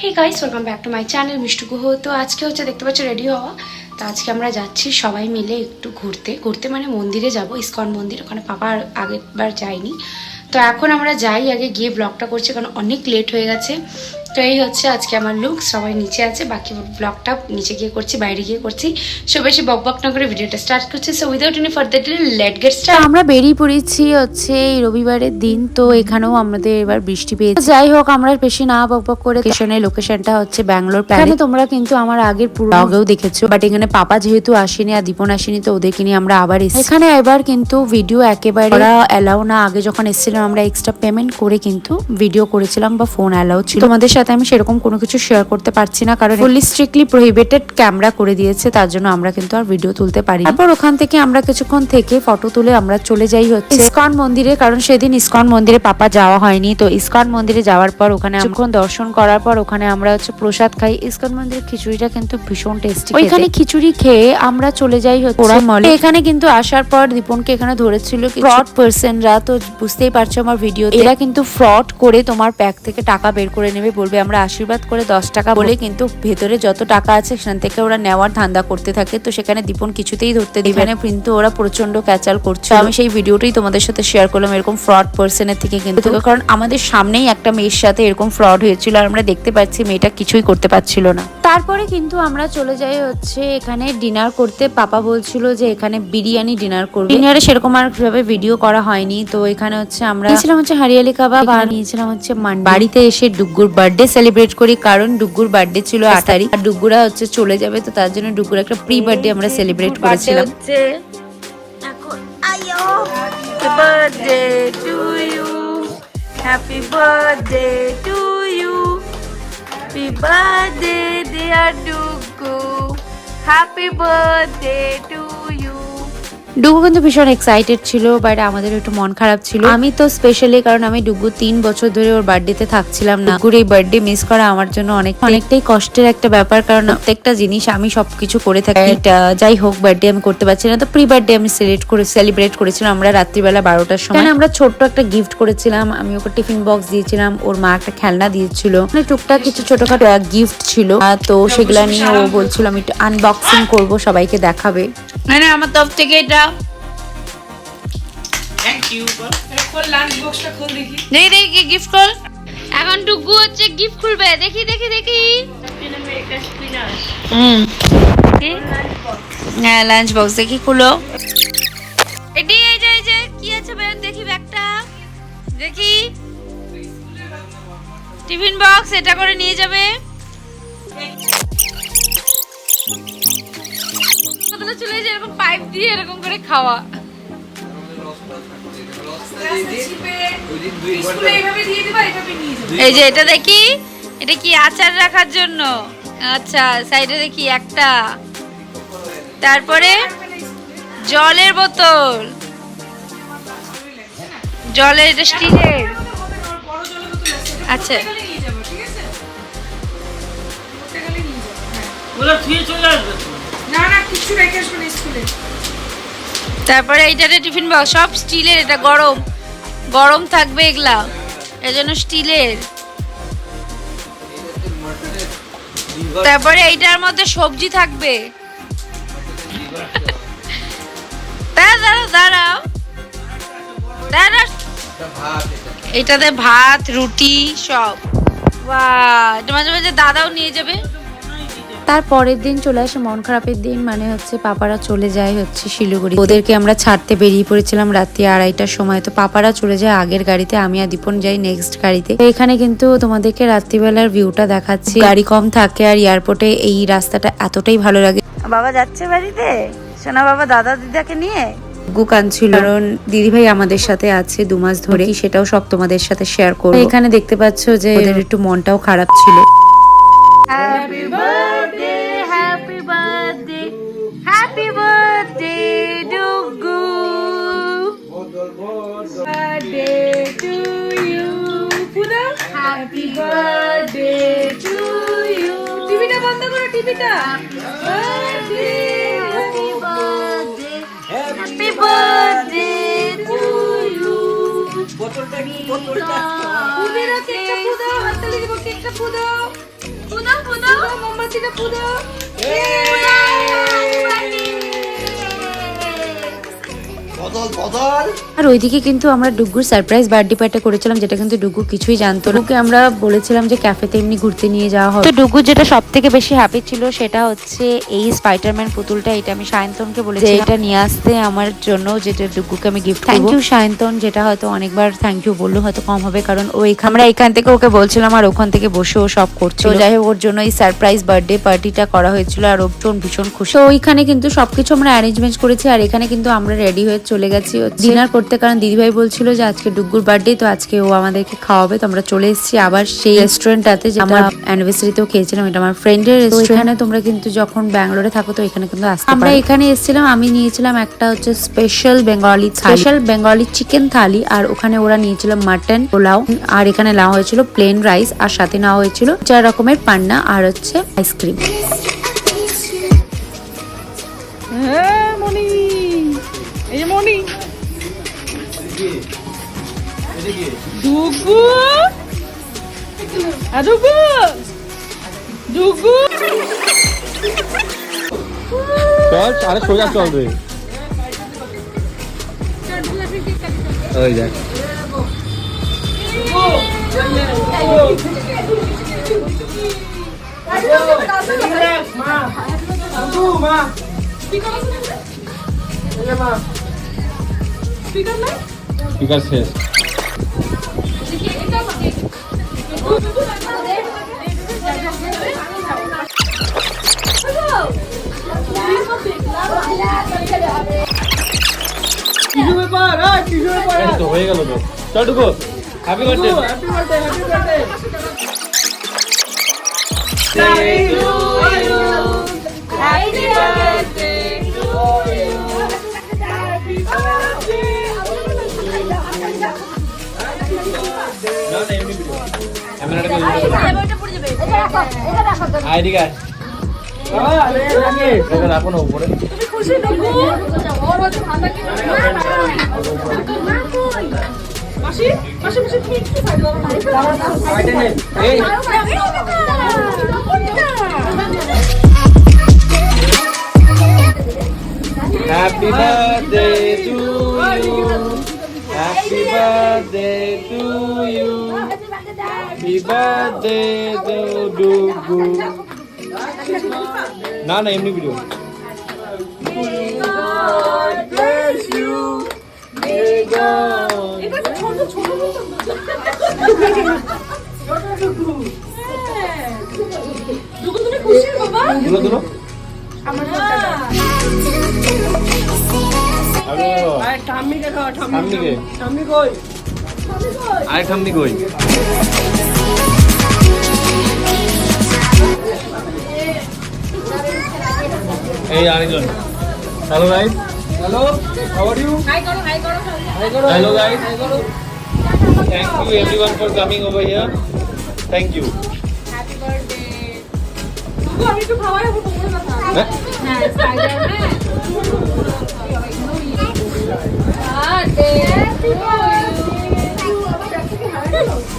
Hey guys, welcome back to my channel Mishtu Guha. তো আজকে হচ্ছে দেখতে পাচ্ছ রেডি হওয়া। তো আজকে আমরা যাচ্ছি সবাই মিলে একটু ঘুরতে মানে মন্দিরে যাব, ইসকন মন্দির। ওখানে পাপা আগের বার যায়নি, তো এখন আমরা যাই, আগে গিয়ে ব্লগটা করছি কারণ অনেক লেট হয়ে গেছে। তো এই হচ্ছে আজকে আমার লুক। সবাই নিচে আছে, বাকি ব্লগটা নিচে গিয়ে করছি, বাইরে গিয়ে করছি। সো বেশি বক না করে ভিডিওটা স্টার্ট করছি। So without any further delay late get start. আমরা বেরিয়ে পড়েছি হচ্ছে এই রবিবারের দিন। তো এখানেও আমাদের এবার বৃষ্টি পেয়েছে। যাই হোক, আমরা বেশি না বক করে লোকেশনটা হচ্ছে ব্যাঙ্গালোর। এখানে তোমরা কিন্তু আমার আগের পুরো ব্লগেও দেখেছো, বাট এখানে পাপা যেহেতু আসেনি আর দীপন আসেনি, তো ওদেরকে নিয়ে আমরা আবার এসেছি এখানে। এবার কিন্তু ভিডিও একেবারে অ্যালাউ না। আগে যখন এসেছিলাম আমরা এক্সট্রা পেমেন্ট করে কিন্তু ভিডিও করেছিলাম, বা ফোন অ্যালাউ ছিল। তোমাদের সাথে আমি সেরকম কোনো কিছু শেয়ার করতে পারছি না কারণ ফুললি স্ট্রিক্টলি প্রহিবিটেড ক্যামেরা করে দিয়েছে, তার জন্য আমরা কিন্তু আর ভিডিও তুলতে পারি। তারপর ওখান থেকে আমরা কিছুক্ষণ থেকে ফটো তুলে আমরা চলে যাই হচ্ছে ইসকন মন্দিরে, কারণ সেদিন ইসকন মন্দিরে পাপা যাওয়া হয়নি। তো ইসকন মন্দিরে যাওয়ার পর ওখানে কিছুক্ষণ দর্শন করার পর ওখানে আমরা হচ্ছে প্রসাদ খাই। ইসকন মন্দিরের খিচুড়িটা কিন্তু ভীষণ টেস্টি। ওইখানে খিচুড়ি খেয়ে আমরা চলে যাই হচ্ছে মলে। এখানে কিন্তু আসার পর দীপনকে এখানে ধরেছিল ফ্রড পার্সনরা। তো বুঝতেই পারছো আমার ভিডিও, এরা কিন্তু ফ্রড করে তোমার প্যাক থেকে টাকা বের করে নেবে, বলবে আমরা আশীর্বাদ করে 10 টাকা বলে, কিন্তু ভেতরে যত টাকা আছে সেখান থেকে ওরা নেওয়ার ধান্দা করতে থাকে। তো সেখানে দীপন কিছুতেই ধরতে দিবে না, কিন্তু ওরা প্রচন্ড ক্যাচাল করছে। আমি সেই ভিডিওটাই তোমাদের সাথে শেয়ার করলাম এরকম ফ্রড পার্সনের থেকে, কিন্তু কারণ আমাদের সামনেই একটা মেয়ের সাথে এরকম ফ্রড হয়েছিল আর আমরা দেখতে পাচ্ছি মেয়েটা কিছুই করতে পারছিল না। তারপরে কিন্তু আমরা চলে যাই হচ্ছে এখানে ডিনার করতে। পাপা বলছিল যে এখানে বিরিয়ানি ডিনার করবে। ডিনারে সেরকম আর ভাবে ভিডিও করা হয়নি। তো এখানে হচ্ছে আমরা নিয়েছিলাম হচ্ছে হরিয়ালি কাবাব আর নিয়েছিলাম হচ্ছে বাড়িতে এসে ডুগ্গুর বার্থডে সেলিব্রেট করি, কারণ ডুগ্গুর বার্থডে ছিল 8 তারিখ আর ডুগ্গুরা হচ্ছে চলে যাবে। তো তার জন্য ডুগ্গুর একটা প্রি বার্থডে আমরা সেলিব্রেট করেছিলাম। Happy birthday to you, happy birthday to you, happy birthday dear Duggu, happy birthday to you. ডুগু কিন্তু ভীষণ এক্সাইটেড ছিল, বাট আমাদের একটু মন খারাপ ছিল। আমি তো স্পেশালি, কারণ আমি ডুগু 3 বছর ধরে ওর বার্থডেতে থাকছিলাম না। ডুগুর এই বার্থডে মিস করা আমার জন্য অনেকটাই কষ্টের একটা ব্যাপার, কারণ প্রত্যেকটা জিনিস আমি সবকিছু করে থাকি। যাই হোক, বার্থডে আমি করতে পারছি না, তো প্রি বার্থডে আমি সেলিব্রেট করেছিলাম আমরা রাত্রিবেলা 12টার সময়। আমরা ছোট্ট একটা গিফট করেছিলাম, আমি ওকে টিফিন বক্স দিয়েছিলাম, ওর মা একটা খেলনা দিয়েছিল, মানে টুকটাক কিছু ছোটখাটো গিফট ছিল। তো সেগুলা নিয়ে ও বলছিল আমি একটু আনবক্সিং করবো, সবাইকে দেখাবে। মানে আমার তরফ থেকে এটা থ্যাংক ইউ। খোল লাঞ্চ বক্সটা, খোল দেখি। দেখি গিফট খোল। এখন ডুগু হচ্ছে গিফট খুলবে। দেখি হ্যাঁ, লাঞ্চ বক্স দেখি, খুলো। এটি এই যে কি আছে বের দেখি, ব্যাগটা দেখি। টিফিন বক্স, এটা করে নিয়ে যাবে। চলে যায় এরকম পাইপ দিয়ে এরকম করে খাওয়া। এই যে এটা দেখি, এটা কি আচার রাখার জন্য? আচ্ছা, সাইডে দেখি একটা। তারপরে জলের বোতল, জলের, এটা স্টিলের। আচ্ছা, তারপরে এইটাতে টিফিন বক্স, সব স্টিলের। এটা গরম থাকবে এগুলা, এজন্য স্টিলের। তারপরে এইটার মধ্যে সবজি থাকবে। দাঁড়াও, এটাতে ভাত, রুটি সব। বাহ, এটা মাঝে মাঝে দাদাও নিয়ে যাবে। তার পরের দিন চলে আসে মন খারাপের দিন, মানে হচ্ছে পাপারা চলে যায় হচ্ছে শিলিগুড়ি। ওদেরকে আমরা ছাড়তে বেরিয়ে পড়েছিলাম রাত্রি 2:30টার সময়। তো পাপারা চলে যায় আগের গাড়িতে, আমি আর দীপন যাই নেক্সট গাড়িতে। তো এখানে কিন্তু তোমাদেরকে রাত্রিবেলার ভিউটা দেখাচ্ছি। গাড়ি কম থাকে আর এয়ারপোর্টে এই রাস্তাটা এতটাই ভালো লাগে। বাবা যাচ্ছে বাড়িতে, সোনা বাবা দাদা দিদাকে নিয়ে। গুগু কাঁদছিল কারণ দিদিভাই আমাদের সাথে আছে 2 মাস ধরে, সেটাও সব তোমাদের সাথে শেয়ার করব। এখানে দেখতে পাচ্ছ যে ওদের একটু মনটাও খারাপ ছিল। Happy birthday, happy birthday, happy birthday Dugu, birthday to you পুরা, হ্যাপি বার্থডে টু ইউ। টিভিটা বন্ধ করো, টিভিটা। Birthday, happy birthday, happy birthday to you. বোতলটা কি? বোতলটা পুরো কেকটা পুরো হাততালি দিব, কেকটা পুরো। আর ওইদিকে কিন্তু আমরা ডুগুর সারপ্রাইজ বার্থডে পার্টি করেছিলাম, যেটা কিন্তু ডুগু কিছুই জানতো না। ওকে আমরা বলেছিলাম যে ক্যাফেতে এমনি ঘুরতে নিয়ে যাওয়া হবে। তো ডুগু যেটা সব থেকে বেশি হ্যাপি ছিল সেটা হচ্ছে এই স্পাইডারম্যান পুতুলটা। এটা আমি সায়ন্তনকে বলেছি এটা নিয়ে আসতে আমার জন্য, যেটা ডুগুকে আমি গিফট। থ্যাংক ইউ সায়ন্তন, যেটা হয়তো অনেকবার থ্যাংক ইউ বললো, হয়তো কম হবে, কারণ আমরা এখান থেকে ওকে বলছিলাম আর ওখান থেকে বসে ও সব করছিল। যাই হোক, ওর জন্য এই সারপ্রাইজ বার্থডে পার্টিটা করা হয়েছিল আর ওর ভীষণ খুশি। তো ওইখানে কিন্তু সবকিছু আমরা অ্যারেঞ্জমেন্ট করেছি আর এখানে কিন্তু আমরা রেডি হয়ে চলে গেছি ডিনার করতে, কারণ দিদিভাই বলছিল যে আজকে ডুগুর বার্থডে, তো আজকে ও আমাদেরকে খাওয়াবে। তো আমরা চলে এসেছি আবার সেই রেস্টুরেন্টটাতে, যে আমার অ্যানিভার্সারিতেও খেয়েছিলাম। এটা আমার ফ্রেন্ডের রেস্টুরেন্ট। এখানে তোমরা কিন্তু যখন ব্যাঙ্গালোরে থাকো তো এখানে কিন্তু আসতে পারো। আমরা এখানে এসেছিলাম, আমি নিয়েছিলাম একটা হচ্ছে স্পেশাল বেঙ্গলি চিকেন থালি, আর ওখানে ওরা নিয়েছিল মাটন পোলাও, আর এখানে নেওয়া হয়েছিল প্লেন রাইস, আর সাথে নেওয়া হয়েছিল 4 রকমের পান্না আর হচ্ছে আইসক্রিম। চল আরে সোজা চল রে, ওই দেখ স্পিকার শেষ। তো হয়ে গেল তো, চল ঢুকো। Happy birthday, happy birthday, happy birthday. Happy birthday to you, happy birthday. না না এমনি ভিডিও ক্যামেরাটা করে এটা পড়ে যাবে, এটা রাখো, এটা রাখো আইডি কার্ড। আরে লাগে এটা রাখো না উপরে। তুমি খুশি ঢুকো ওর মধ্যে ঠান্ডা কি না কই মাসি মাসি মাসি তুমি একটু সাইড দাও, সাইডে নে এই happy birthday to you, happy birthday to you, happy birthday to Dugu. না না এমনি ভিডিও। ঠাম্মি কই? এই আরেকজন। Hello guys, hello how are you? Hi করো, হাই করো, হাই করো। হ্যালো গাইস, হাই করো। Thank you everyone for coming over here. Thank you. Happy birthday. তুই আমি একটু খাওয়াই হবে তোমার কথা। হ্যাঁ স্পাইডারম্যান।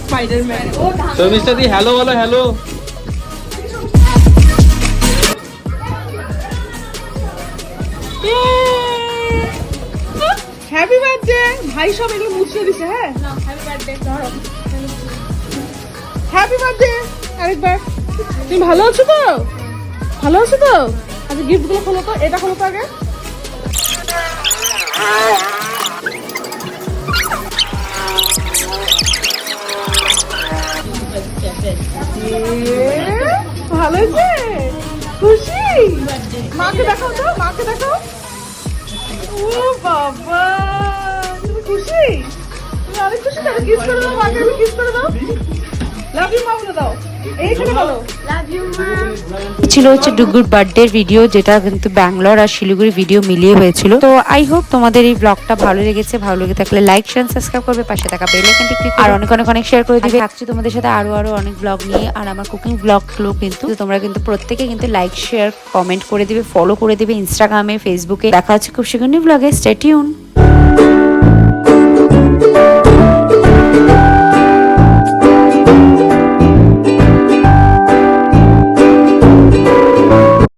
স্পাইডারম্যান। তো মিস্টার দি হ্যালো বলো, হ্যালো। Happy birthday. ভাই সব এগুলো মুছে দিছে। হ্যাঁ হ্যাপি বার্থডে, ধরো হ্যাপি বার্থডে আরেকবার। তুমি ভালো আছো তো? ভালো আছো তো? আচ্ছা গিফট গুলো খোলো তো, এটা খোলো তো আগে। ভালো আছে, খুশি? মাকে দেখাও তো, মাকে দেখাও। ও বাবা তুমি খুশি? তুমি অনেক খুশি? তাহলে কিস করে দাও মাকে, কিস করে দাও। লাভ ইউ মা বলে দাও। এইখানে বলো লাভ ইউ মা। ছিল হচ্ছে ডুগুর বার্থডে ভিডিও, যেটা কিন্তু ব্যাঙ্গালোর আর শিলিগুড়ি ভিডিও মিলিয়ে হয়েছিল। তো আই হোপ তোমাদের এই ব্লগটা ভালো লেগেছে। ভালো লেগে থাকলে লাইক শেয়ার সাবস্ক্রাইব করবে, পাশে থাকা বেল আইকনটি ক্লিক আর অনেক অনেক অনেক শেয়ার করে দিবে। থাকছি তোমাদের সাথে আরো অনেক ব্লগ নিয়ে, আর আমার কুকিং ব্লগগুলো কিন্তু তোমরা কিন্তু প্রত্যেকে কিন্তু লাইক শেয়ার কমেন্ট করে দিবে, ফলো করে দিবে ইনস্টাগ্রামে, ফেসবুকে। দেখা হচ্ছে খুব শীঘ্রই ব্লগে। Stay tune.